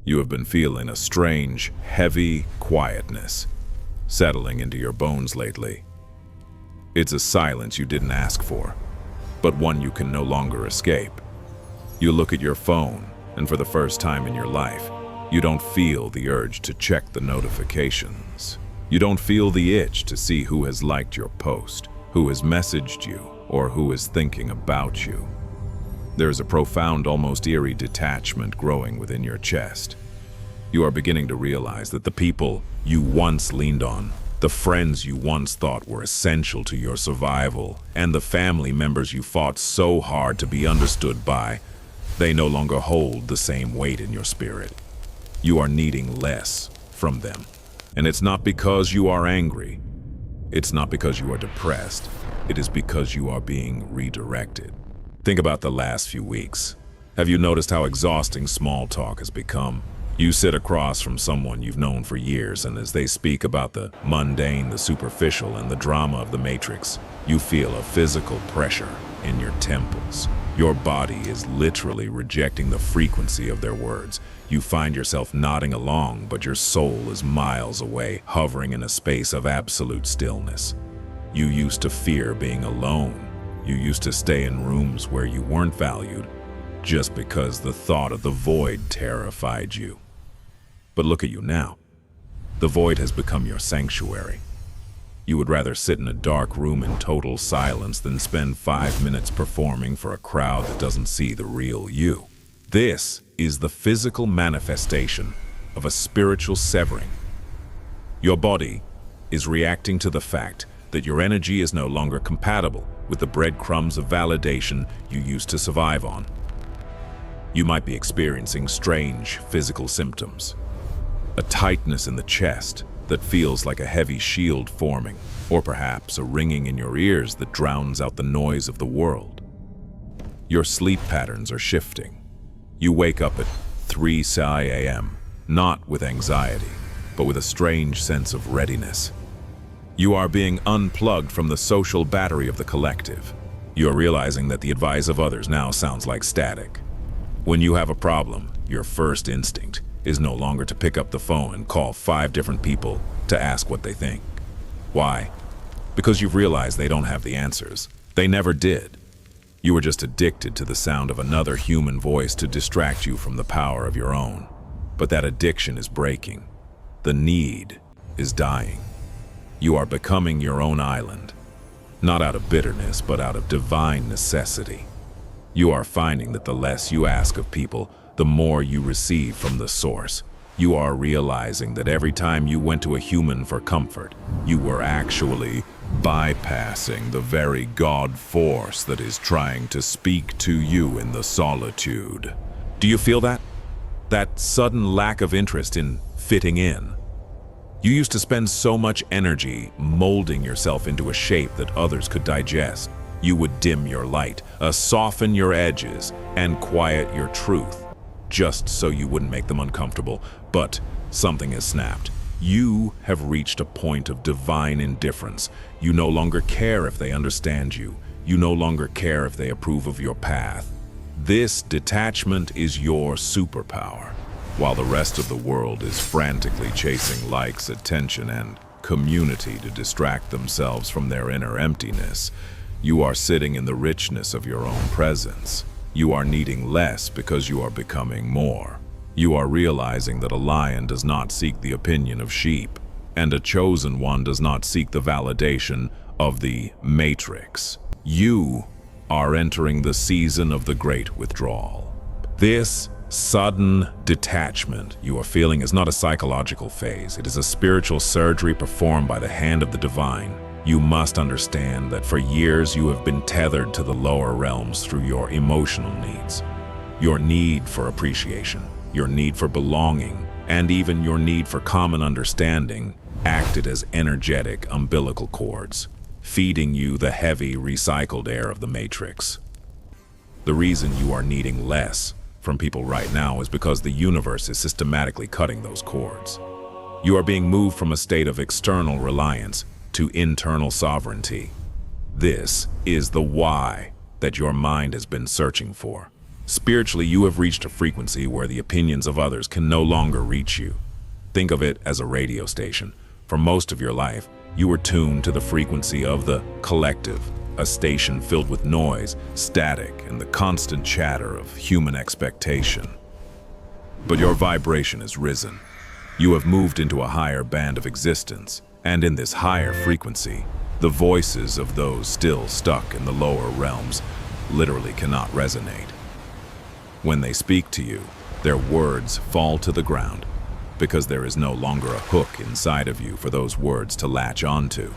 You have been feeling a strange, heavy quietness settling into your bones lately. It's a silence you didn't ask for, but one you can no longer escape. You look at your phone, and for the first time in your life, you don't feel the urge to check the notifications. You don't feel the itch to see who has liked your post, who has messaged you, or who is thinking about you. There is a profound, almost eerie detachment growing within your chest. You are beginning to realize that the people you once leaned on, the friends you once thought were essential to your survival, and the family members you fought so hard to be understood by, they no longer hold the same weight in your spirit. You are needing less from them. And it's not because you are angry. It's not because you are depressed. It is because you are being redirected. Think about the last few weeks. Have you noticed how exhausting small talk has become? You sit across from someone you've known for years, and as they speak about the mundane, the superficial, and the drama of the Matrix, you feel a physical pressure in your temples. Your body is literally rejecting the frequency of their words. You find yourself nodding along, but your soul is miles away, hovering in a space of absolute stillness. You used to fear being alone. You used to stay in rooms where you weren't valued, just because the thought of the void terrified you. But look at you now. The void has become your sanctuary. You would rather sit in a dark room in total silence than spend 5 minutes performing for a crowd that doesn't see the real you. This is the physical manifestation of a spiritual severing. Your body is reacting to the fact that your energy is no longer compatible with the breadcrumbs of validation you used to survive on. You might be experiencing strange physical symptoms. A tightness in the chest that feels like a heavy shield forming, or perhaps a ringing in your ears that drowns out the noise of the world. Your sleep patterns are shifting. You wake up at 3 a.m., not with anxiety, but with a strange sense of readiness. You are being unplugged from the social battery of the collective. You are realizing that the advice of others now sounds like static. When you have a problem, your first instinct is no longer to pick up the phone and call 5 different people to ask what they think. Why? Because you've realized they don't have the answers. They never did. You were just addicted to the sound of another human voice to distract you from the power of your own. But that addiction is breaking. The need is dying. You are becoming your own island, not out of bitterness, but out of divine necessity. You are finding that the less you ask of people, the more you receive from the source. You are realizing that every time you went to a human for comfort, you were actually bypassing the very God force that is trying to speak to you in the solitude. Do you feel that? That sudden lack of interest in fitting in? You used to spend so much energy molding yourself into a shape that others could digest. You would dim your light, soften your edges, and quiet your truth, just so you wouldn't make them uncomfortable. But something has snapped. You have reached a point of divine indifference. You no longer care if they understand you. You no longer care if they approve of your path. This detachment is your superpower. While the rest of the world is frantically chasing likes, attention, and community to distract themselves from their inner emptiness, you are sitting in the richness of your own presence. You are needing less because you are becoming more. You are realizing that a lion does not seek the opinion of sheep, and a chosen one does not seek the validation of the Matrix. You are entering the season of the great withdrawal. This sudden detachment you are feeling is not a psychological phase. It is a spiritual surgery performed by the hand of the divine. You must understand that for years you have been tethered to the lower realms through your emotional needs. Your need for appreciation, your need for belonging, and even your need for common understanding acted as energetic umbilical cords, feeding you the heavy, recycled air of the Matrix. The reason you are needing less from people right now is because the universe is systematically cutting those cords. You are being moved from a state of external reliance to internal sovereignty. This is the why that your mind has been searching for. Spiritually, you have reached a frequency where the opinions of others can no longer reach you. Think of it as a radio station. For most of your life, you were tuned to the frequency of the collective, a station filled with noise, static, and the constant chatter of human expectation. But your vibration has risen. You have moved into a higher band of existence, and in this higher frequency, the voices of those still stuck in the lower realms literally cannot resonate. When they speak to you, their words fall to the ground because there is no longer a hook inside of you for those words to latch onto.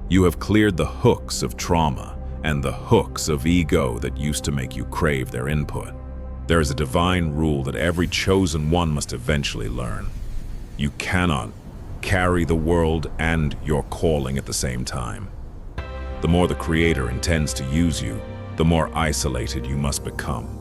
You have cleared the hooks of trauma and the hooks of ego that used to make you crave their input. There is a divine rule that every chosen one must eventually learn. You cannot carry the world and your calling at the same time. The more the Creator intends to use you, the more isolated you must become.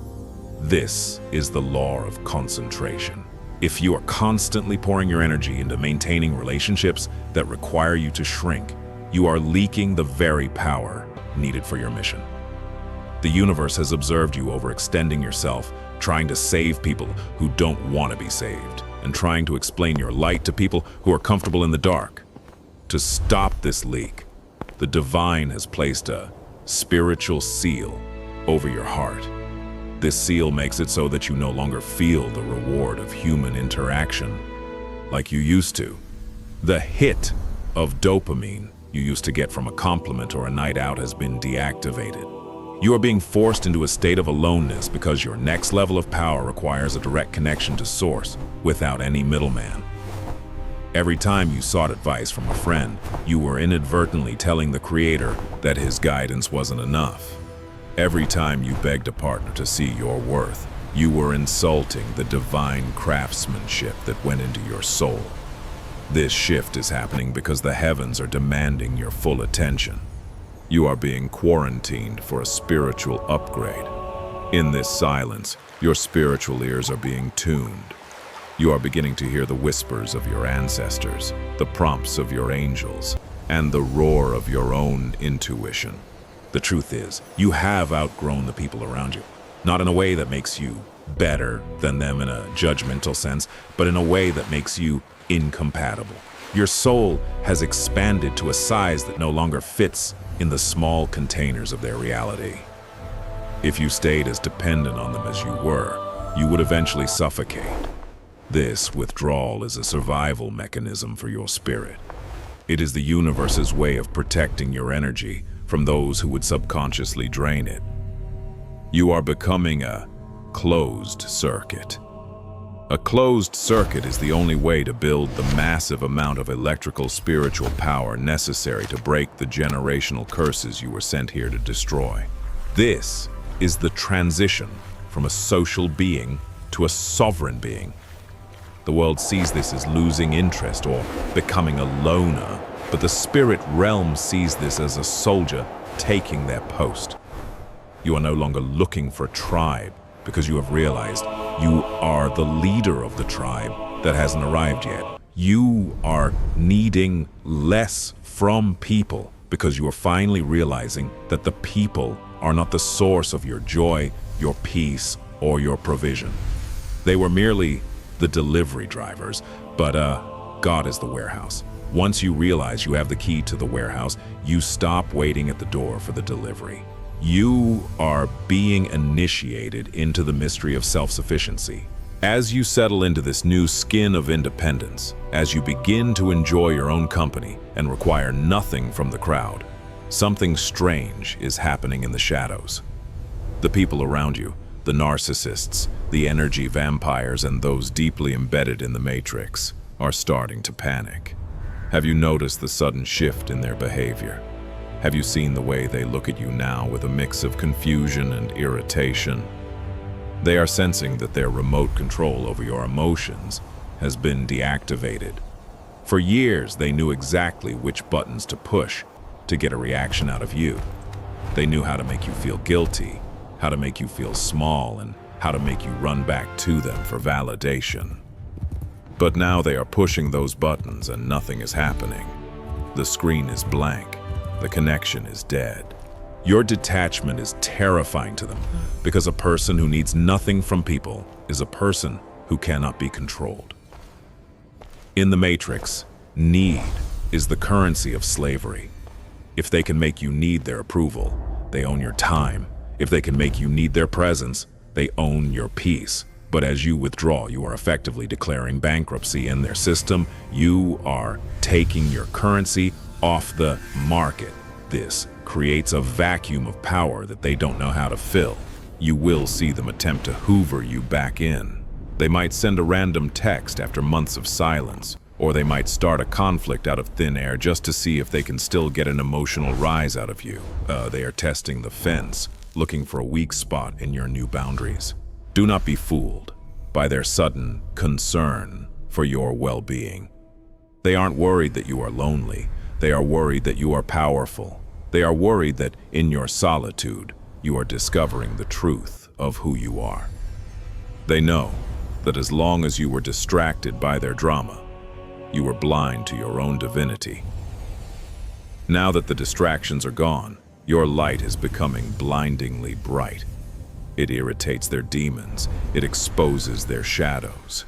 This is the law of concentration. If you are constantly pouring your energy into maintaining relationships that require you to shrink, you are leaking the very power needed for your mission. The universe has observed you overextending yourself, trying to save people who don't want to be saved, and trying to explain your light to people who are comfortable in the dark. To stop this leak, the divine has placed a spiritual seal over your heart. This seal makes it so that you no longer feel the reward of human interaction like you used to. The hit of dopamine you used to get from a compliment or a night out has been deactivated. You are being forced into a state of aloneness because your next level of power requires a direct connection to Source without any middleman. Every time you sought advice from a friend, you were inadvertently telling the Creator that His guidance wasn't enough. Every time you begged a partner to see your worth, you were insulting the divine craftsmanship that went into your soul. This shift is happening because the heavens are demanding your full attention. You are being quarantined for a spiritual upgrade. In this silence, your spiritual ears are being tuned. You are beginning to hear the whispers of your ancestors, the prompts of your angels, and the roar of your own intuition. The truth is, you have outgrown the people around you, not in a way that makes you better than them in a judgmental sense, but in a way that makes you incompatible. Your soul has expanded to a size that no longer fits in the small containers of their reality. If you stayed as dependent on them as you were, you would eventually suffocate. This withdrawal is a survival mechanism for your spirit. It is the universe's way of protecting your energy from those who would subconsciously drain it. You are becoming a closed circuit. A closed circuit is the only way to build the massive amount of electrical spiritual power necessary to break the generational curses you were sent here to destroy. This is the transition from a social being to a sovereign being. The world sees this as losing interest or becoming a loner, but the spirit realm sees this as a soldier taking their post. You are no longer looking for a tribe because you have realized you are the leader of the tribe that hasn't arrived yet. You are needing less from people because you are finally realizing that the people are not the source of your joy, your peace, or your provision. They were merely the delivery drivers, but God is the warehouse. Once you realize you have the key to the warehouse, you stop waiting at the door for the delivery. You are being initiated into the mystery of self-sufficiency. As you settle into this new skin of independence, as you begin to enjoy your own company and require nothing from the crowd, something strange is happening in the shadows. The people around you, the narcissists, the energy vampires, and those deeply embedded in the matrix, are starting to panic. Have you noticed the sudden shift in their behavior? Have you seen the way they look at you now with a mix of confusion and irritation? They are sensing that their remote control over your emotions has been deactivated. For years, they knew exactly which buttons to push to get a reaction out of you. They knew how to make you feel guilty, how to make you feel small, and how to make you run back to them for validation. But now they are pushing those buttons and nothing is happening. The screen is blank. The connection is dead. Your detachment is terrifying to them because a person who needs nothing from people is a person who cannot be controlled. In the Matrix, need is the currency of slavery. If they can make you need their approval, they own your time. If they can make you need their presence, they own your peace. But as you withdraw, you are effectively declaring bankruptcy in their system. You are taking your currency off the market. This creates a vacuum of power that they don't know how to fill. You will see them attempt to hoover you back in. They might send a random text after months of silence, or they might start a conflict out of thin air just to see if they can still get an emotional rise out of you. They are testing the fence, looking for a weak spot in your new boundaries. Do not be fooled by their sudden concern for your well-being. They aren't worried that you are lonely. They are worried that you are powerful. They are worried that in your solitude, you are discovering the truth of who you are. They know that as long as you were distracted by their drama, you were blind to your own divinity. Now that the distractions are gone, your light is becoming blindingly bright. It irritates their demons. It exposes their shadows.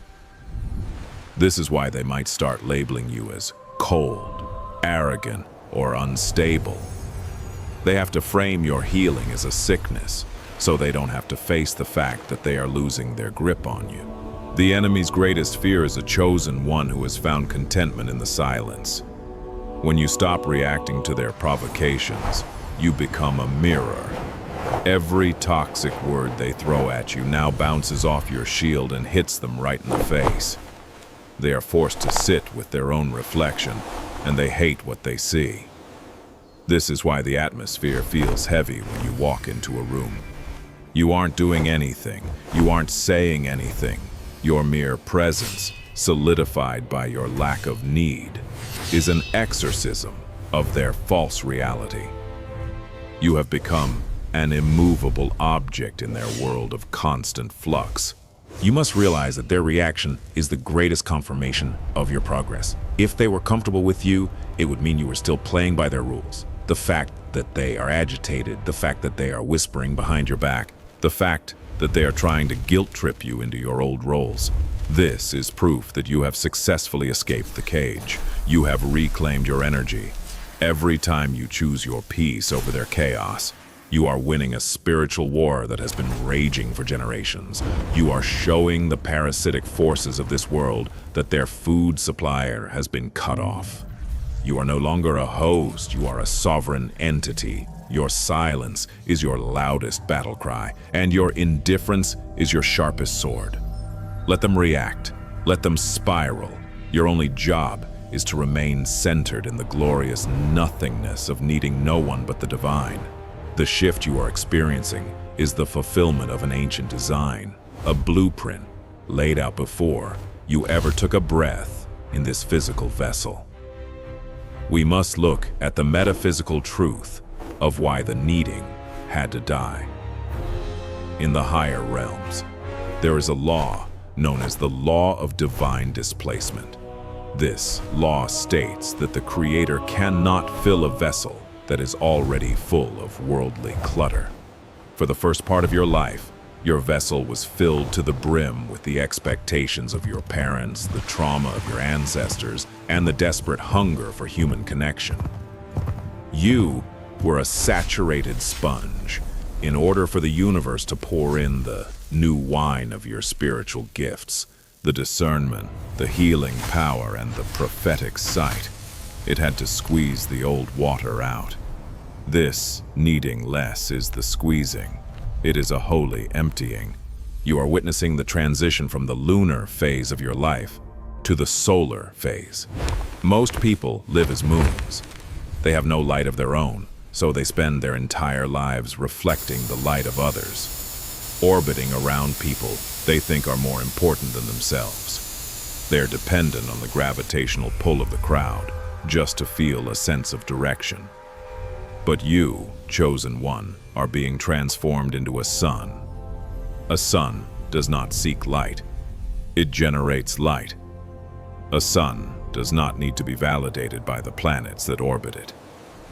This is why they might start labeling you as cold, arrogant, or unstable. They have to frame your healing as a sickness, so they don't have to face the fact that they are losing their grip on you. The enemy's greatest fear is a chosen one who has found contentment in the silence. When you stop reacting to their provocations, you become a mirror. Every toxic word they throw at you now bounces off your shield and hits them right in the face. They are forced to sit with their own reflection, and they hate what they see. This is why the atmosphere feels heavy when you walk into a room. You aren't doing anything. You aren't saying anything. Your mere presence, solidified by your lack of need, is an exorcism of their false reality. You have become an immovable object in their world of constant flux. You must realize that their reaction is the greatest confirmation of your progress. If they were comfortable with you, it would mean you were still playing by their rules. The fact that they are agitated, the fact that they are whispering behind your back, the fact that they are trying to guilt-trip you into your old roles. This is proof that you have successfully escaped the cage. You have reclaimed your energy. Every time you choose your peace over their chaos, you are winning a spiritual war that has been raging for generations. You are showing the parasitic forces of this world that their food supplier has been cut off. You are no longer a host, you are a sovereign entity. Your silence is your loudest battle cry, and your indifference is your sharpest sword. Let them react. Let them spiral. Your only job is to remain centered in the glorious nothingness of needing no one but the divine. The shift you are experiencing is the fulfillment of an ancient design, a blueprint laid out before you ever took a breath in this physical vessel. We must look at the metaphysical truth of why the needing had to die. In the higher realms, there is a law known as the law of divine displacement. This law states that the Creator cannot fill a vessel that is already full of worldly clutter. For the first part of your life, your vessel was filled to the brim with the expectations of your parents, the trauma of your ancestors, and the desperate hunger for human connection. You were a saturated sponge in order for the universe to pour in the new wine of your spiritual gifts, the discernment, the healing power, and the prophetic sight. It had to squeeze the old water out. This needing less is the squeezing. It is a holy emptying. You are witnessing the transition from the lunar phase of your life to the solar phase. Most people live as moons. They have no light of their own, so they spend their entire lives reflecting the light of others, orbiting around people they think are more important than themselves. They're dependent on the gravitational pull of the crowd just to feel a sense of direction. But you, chosen one, are being transformed into a sun. A sun does not seek light. It generates light. A sun does not need to be validated by the planets that orbit it.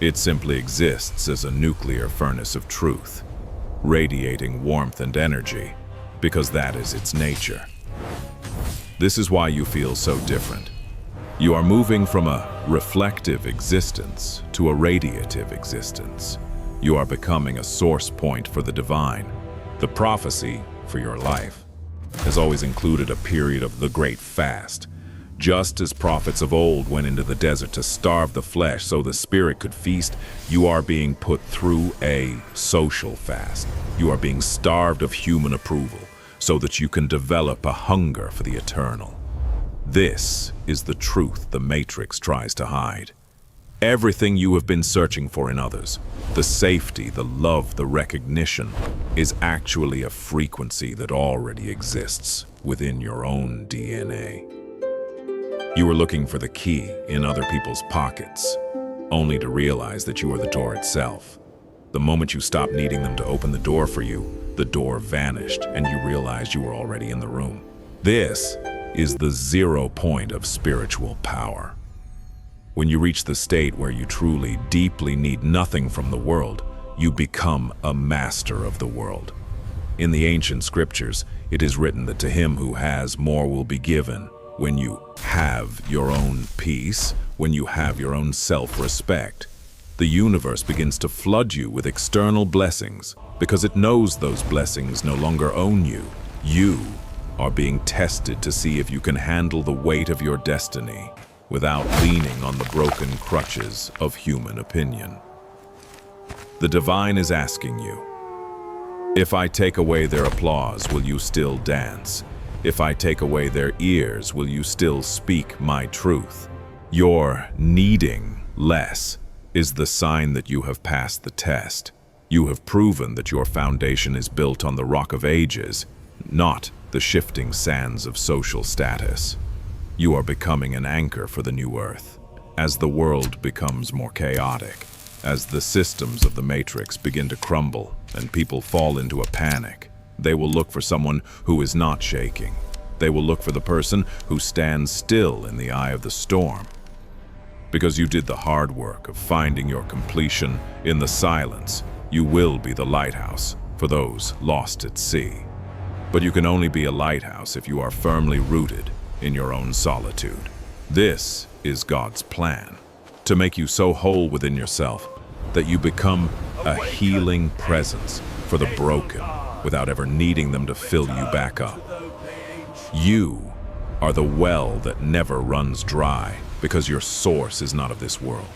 It simply exists as a nuclear furnace of truth, radiating warmth and energy, because that is its nature. This is why you feel so different. You are moving from a reflective existence to a radiative existence. You are becoming a source point for the divine. The prophecy for your life has always included a period of the great fast. Just as prophets of old went into the desert to starve the flesh so the spirit could feast, you are being put through a social fast. You are being starved of human approval so that you can develop a hunger for the eternal. This is the truth the Matrix tries to hide. Everything you have been searching for in others, the safety, the love, the recognition, is actually a frequency that already exists within your own DNA. You were looking for the key in other people's pockets, only to realize that you are the door itself. The moment you stopped needing them to open the door for you, the door vanished and you realized you were already in the room. This is the 0 point of spiritual power. When you reach the state where you truly, deeply need nothing from the world, you become a master of the world. In the ancient scriptures, it is written that to him who has, more will be given. When you have your own peace, when you have your own self-respect, the universe begins to flood you with external blessings because it knows those blessings no longer own you. You are being tested to see if you can handle the weight of your destiny without leaning on the broken crutches of human opinion. The divine is asking you, if I take away their applause, will you still dance? If I take away their ears, will you still speak my truth? Your needing less is the sign that you have passed the test. You have proven that your foundation is built on the rock of ages, not the shifting sands of social status. You are becoming an anchor for the new earth. As the world becomes more chaotic, as the systems of the Matrix begin to crumble and people fall into a panic, they will look for someone who is not shaking. They will look for the person who stands still in the eye of the storm. Because you did the hard work of finding your completion in the silence, you will be the lighthouse for those lost at sea. But you can only be a lighthouse if you are firmly rooted in your own solitude. This is God's plan, to make you so whole within yourself that you become a healing presence for the broken without ever needing them to fill you back up. You are the well that never runs dry because your source is not of this world.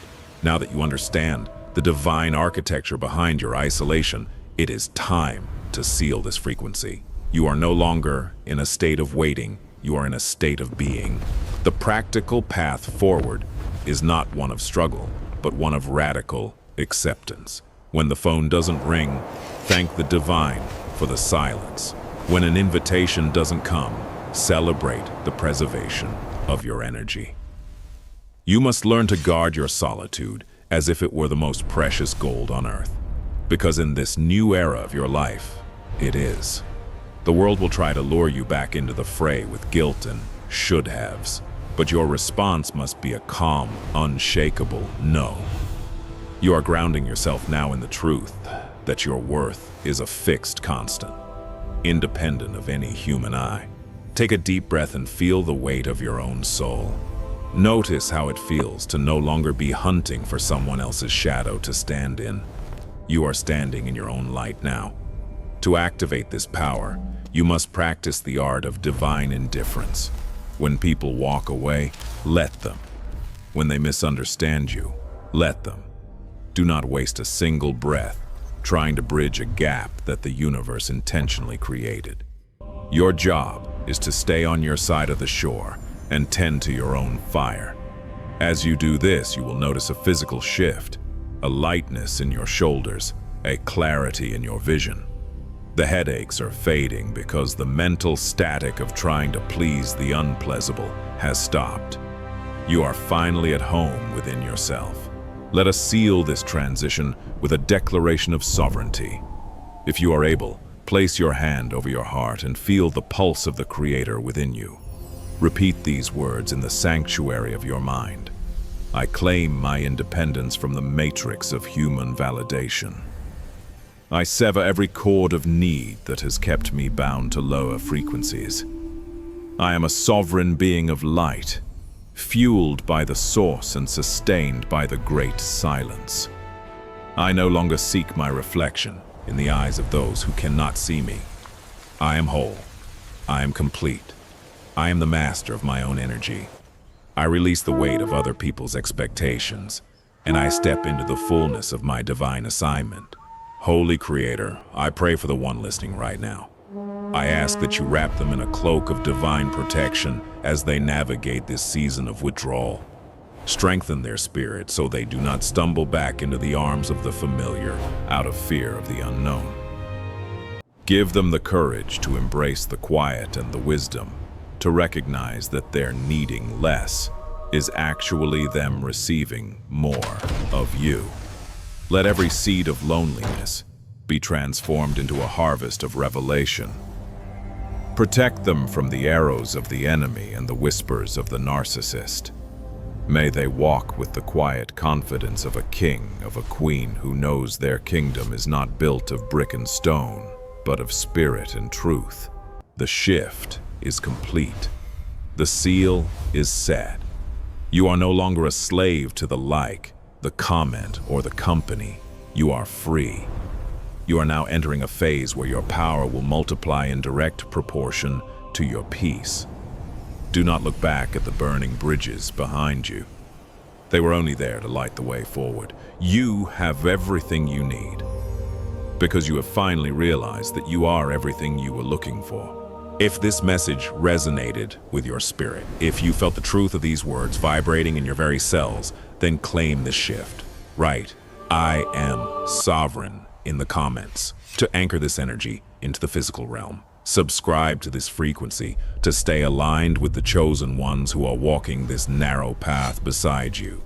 Now that you understand the divine architecture behind your isolation, it is time to seal this frequency. You are no longer in a state of waiting, you are in a state of being. The practical path forward is not one of struggle, but one of radical acceptance. When the phone doesn't ring, thank the divine for the silence. When an invitation doesn't come, celebrate the preservation of your energy. You must learn to guard your solitude as if it were the most precious gold on earth. Because in this new era of your life, it is. The world will try to lure you back into the fray with guilt and should-haves, but your response must be a calm, unshakable no. You are grounding yourself now in the truth that your worth is a fixed constant, independent of any human eye. Take a deep breath and feel the weight of your own soul. Notice how it feels to no longer be hunting for someone else's shadow to stand in. You are standing in your own light now. To activate this power, you must practice the art of divine indifference. When people walk away, let them. When they misunderstand you, let them. Do not waste a single breath trying to bridge a gap that the universe intentionally created. Your job is to stay on your side of the shore and tend to your own fire. As you do this, you will notice a physical shift, a lightness in your shoulders, a clarity in your vision. The headaches are fading because the mental static of trying to please the unpleasable has stopped. You are finally at home within yourself. Let us seal this transition with a declaration of sovereignty. If you are able, place your hand over your heart and feel the pulse of the Creator within you. Repeat these words in the sanctuary of your mind. I claim my independence from the matrix of human validation. I sever every cord of need that has kept me bound to lower frequencies. I am a sovereign being of light, fueled by the source and sustained by the great silence. I no longer seek my reflection in the eyes of those who cannot see me. I am whole. I am complete. I am the master of my own energy. I release the weight of other people's expectations, and I step into the fullness of my divine assignment. Holy Creator, I pray for the one listening right now. I ask that you wrap them in a cloak of divine protection as they navigate this season of withdrawal. Strengthen their spirit so they do not stumble back into the arms of the familiar out of fear of the unknown. Give them the courage to embrace the quiet and the wisdom, to recognize that their needing less is actually them receiving more of you. Let every seed of loneliness be transformed into a harvest of revelation. Protect them from the arrows of the enemy and the whispers of the narcissist. May they walk with the quiet confidence of a king, of a queen who knows their kingdom is not built of brick and stone, but of spirit and truth. The shift is complete. The seal is set. You are no longer a slave to the like, the comment, or the company. You are free. You are now entering a phase where your power will multiply in direct proportion to your peace. Do not look back at the burning bridges behind you. They were only there to light the way forward. You have everything you need, because you have finally realized that you are everything you were looking for. If this message resonated with your spirit, if you felt the truth of these words vibrating in your very cells, then claim this shift. Write, "I am sovereign" in the comments to anchor this energy into the physical realm. Subscribe to this frequency to stay aligned with the chosen ones who are walking this narrow path beside you.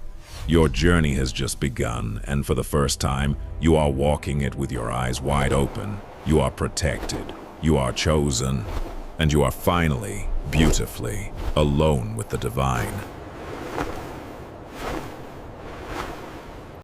Your journey has just begun, and for the first time, you are walking it with your eyes wide open. You are protected, you are chosen, and you are finally, beautifully, alone with the divine.